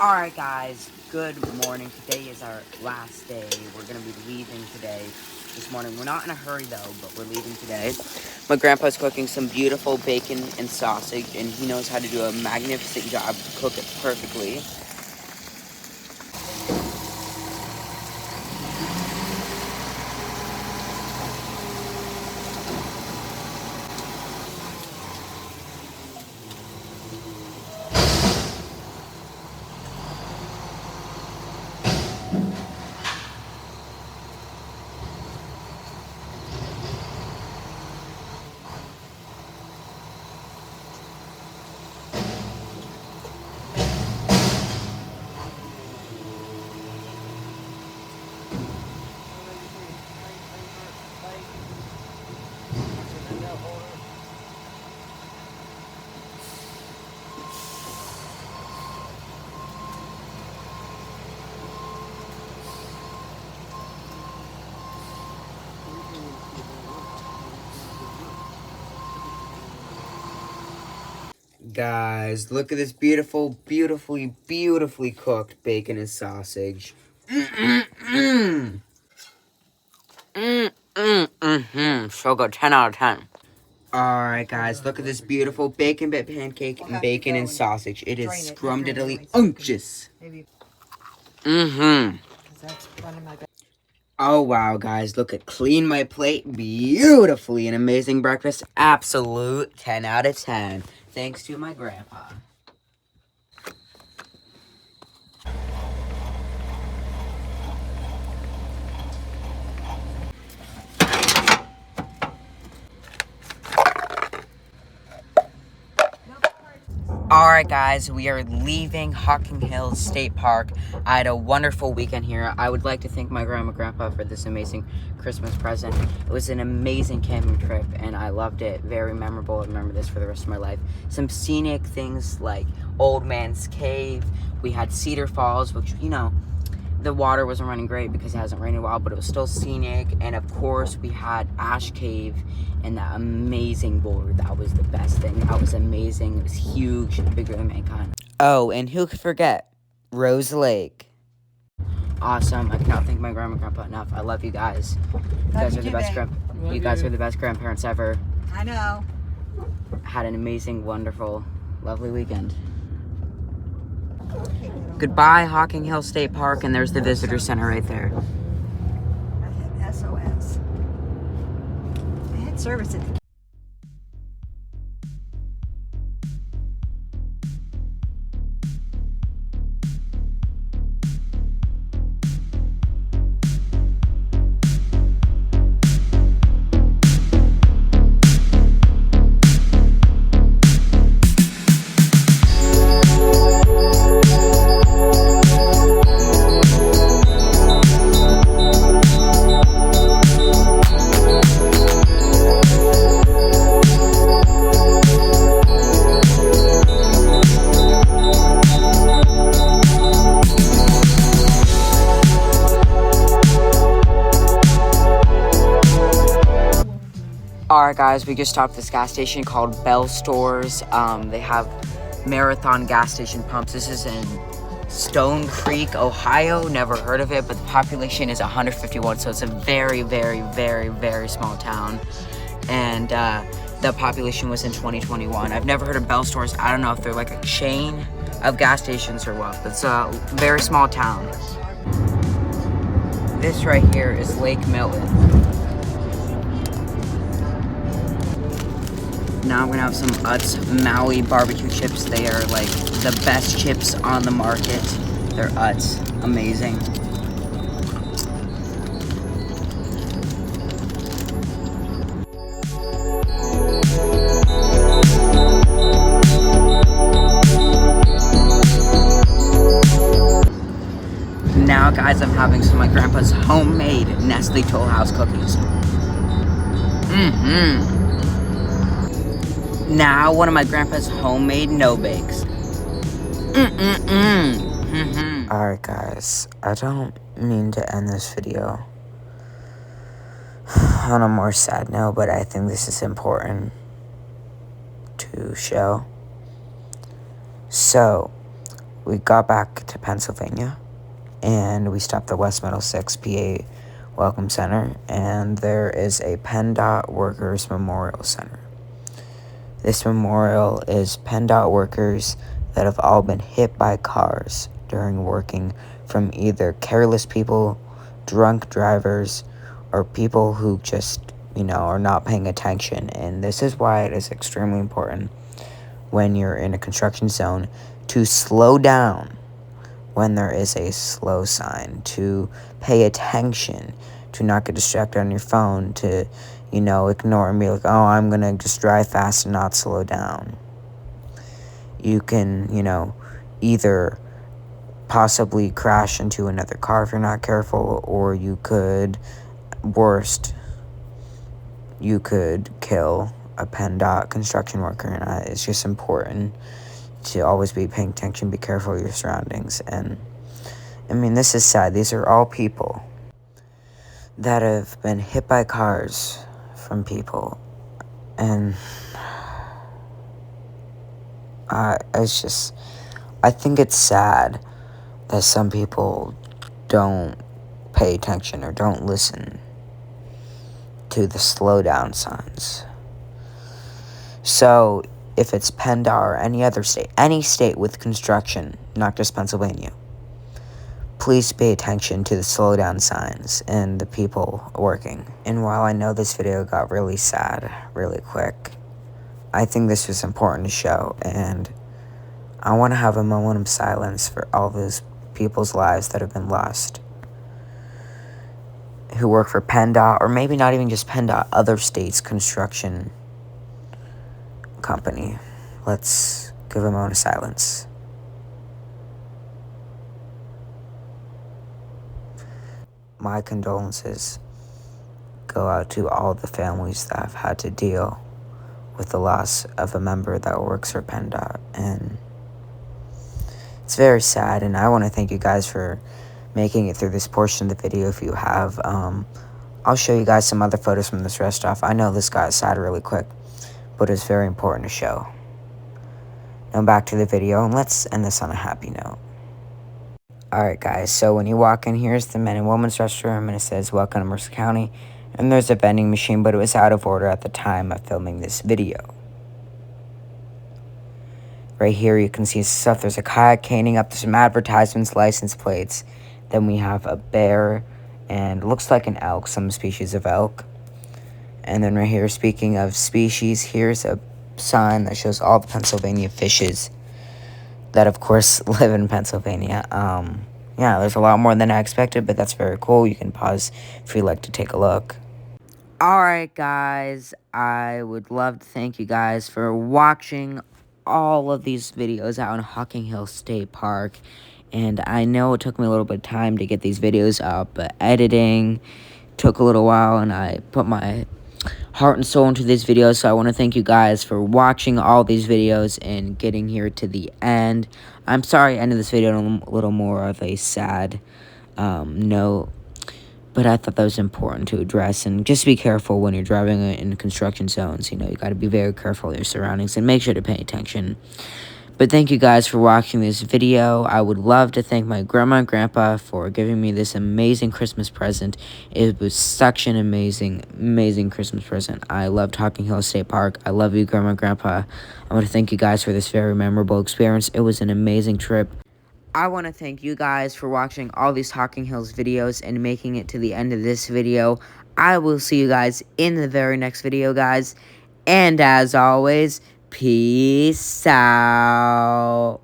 Alright guys, good morning. Today is our last day. We're going to be leaving today, this morning. We're not in a hurry though, but we're leaving today. My grandpa's cooking some beautiful bacon and sausage, and he knows how to do a magnificent job to cook it perfectly. Guys, look at this beautifully cooked bacon and sausage. So good, 10 out of 10. Alright guys, look at this beautiful bacon bit pancake and bacon and sausage. It is scrumdiddly unctuous. Oh wow guys, look at clean my plate beautifully. An amazing breakfast. Absolute 10 out of 10. Thanks to my grandpa. Alright guys, we are leaving Hocking Hills State Park. I had a wonderful weekend here. I would like to thank my grandma and grandpa for this amazing Christmas present. It was an amazing camping trip and I loved it. Very memorable. I remember this for the rest of my life. Some scenic things like Old Man's Cave. We had Cedar Falls, which, you know, the water wasn't running great because it hasn't rained in a while, but it was still scenic. And of course, we had Ash Cave and that amazing boulder. That was the best thing. That was amazing. It was huge, bigger than mankind. Oh, and who could forget Rose Lake? Awesome. I cannot thank my grandma and grandpa enough. I love you guys. You guys are the best you guys are the best grandparents ever. I know. Had an amazing, wonderful, lovely weekend. Goodbye, Hocking Hill State Park, and there's the visitor center right there. I had SOS. I had service at the Alright guys, we just stopped at this gas station called Bell Stores. They have Marathon gas station pumps. This is in Stone Creek, Ohio. Never heard of it, but the population is 151, so it's a very small town. And the population was in 2021. I've never heard of Bell Stores. I don't know if they're like a chain of gas stations or what, but it's a very small town. This right here is Lake Milton. Now I'm gonna have some Utz Maui barbecue chips. They are like the best chips on the market. They're Utz. Amazing. Now guys, I'm having some of my grandpa's homemade Nestle Toll House cookies. Now, one of my grandpa's homemade no-bakes. Alright guys, I don't mean to end this video on a more sad note, but I think this is important to show. So, we got back to Pennsylvania, and we stopped at West Middlesex, PA Welcome Center, and there is a PennDOT Workers Memorial Center. This memorial is PennDOT workers that have all been hit by cars during working, from either careless people, drunk drivers, or people who just, are not paying attention. And this is why it is extremely important when you're in a construction zone to slow down when there is a slow sign, to pay attention, to not get distracted on your phone, to, ignore and be like, oh, I'm going to just drive fast and not slow down. You can, either possibly crash into another car if you're not careful, or you could, worst, you could kill a PennDOT construction worker. And it's just important to always be paying attention, be careful of your surroundings. And this is sad. These are all people that have been hit by cars from people, and I think it's sad that some people don't pay attention or don't listen to the slow down signs. So if it's PennDOT or any other state, any state with construction, not just Pennsylvania, please pay attention to the slow down signs and the people working. And while I know this video got really sad really quick, I think this was important to show, and I want to have a moment of silence for all those people's lives that have been lost, who work for PennDOT, or maybe not even just PennDOT, other states' construction company. Let's give a moment of silence. My condolences go out to all the families that have had to deal with the loss of a member that works for PennDOT, and it's very sad. And I want to thank you guys for making it through this portion of the video. If you have, I'll show you guys some other photos from this rest off. I know this got sad really quick, but it's very important to show. Now back to the video, and let's end this on a happy note. Alright guys, so when you walk in, here's the men and women's restroom, and it says welcome to Mercer County, and there's a vending machine, but it was out of order at the time of filming this video. Right here you can see stuff. There's a kayak caning up, there's some advertisements, license plates. Then we have a bear, and looks like an elk, some species of elk. And then right here, speaking of species, here's a sign that shows all the Pennsylvania fishes that, of course, live in Pennsylvania. Yeah, there's a lot more than I expected, but that's very cool. You can pause if you'd like to take a look. Alright, guys, I would love to thank you guys for watching all of these videos out in Hocking Hill State Park. And I know it took me a little bit of time to get these videos up, but editing took a little while, and I put my heart and soul into these videos. So I want to thank you guys for watching all these videos and getting here to the end. I'm sorry I ended this video on a little more of a sad note, but I thought that was important to address. And just be careful when you're driving in construction zones. You got to be very careful of your surroundings and make sure to pay attention. But thank you guys for watching this video. I would love to thank my grandma and grandpa for giving me this amazing Christmas present. It was such an amazing, amazing Christmas present. I loved Hocking Hill State Park. I love you, grandma and grandpa. I want to thank you guys for this very memorable experience. It was an amazing trip. I want to thank you guys for watching all these Hocking Hills videos and making it to the end of this video. I will see you guys in the very next video, guys. And as always, peace out.